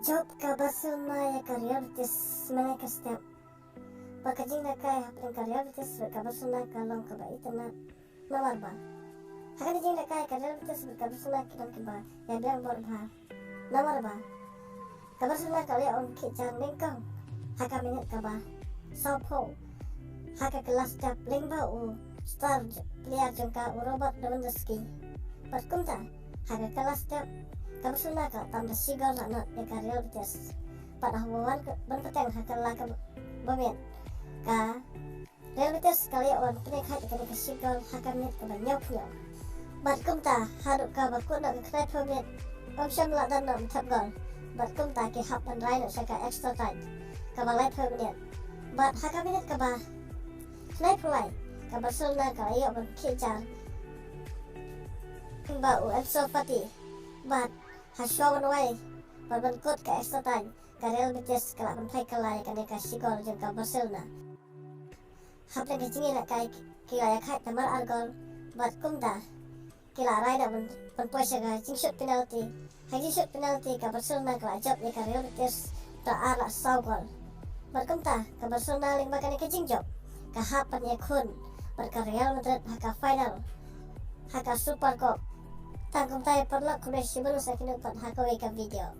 Job ka Barcelona ya karyavitis mereka setiap pakajing na kaya hapin karyavitis ka Barcelona kalong kabaitan na nawarba. Hakan jing na kaya karyavitis ka Barcelona kilong kiba ya biang borba nawarba. Ka Barcelona kali on kijan lingkong haka minit kaba Sao haka kelas tap lingba u star player jengka Robert Lewandowski. Berkumta haka kelas tap ka Barcelona ka tam da sigol na ya karyavitis. Pada hubungan berpeteng haka laga bamen ka realitas kali on penekai ikan ke sigol haka minit ka banyau punya. Berkumta haduk ka bakuna ka krai pemit option la dan nam tap gol. Berkumta ke hapan rai no saka extra time ka balai pemit. Bat haka minit ka ba krai pulai ka Barcelona ka iyo ban kijar ba u Ansu Fati. Bat hasyawan wai ban kot ka extra time ka Real Betis kala ban pai kala ka ne ka sigol jeng ka Barcelona. Hapna ke jingi nak kai kila ya kai tamar argol bat kumda kila rai da ban puasa ka jing shoot penalty. Haji shoot penalty ka Barcelona kala job ya ka Real Betis ta ala saugol. Bat kumda ka Barcelona ling bakane ke jing job ka hapan ya kun bat ka Real Madrid haka final haka Super Cup. Tangkum tayo perlu kumesi baru saya kena buat haka weka video.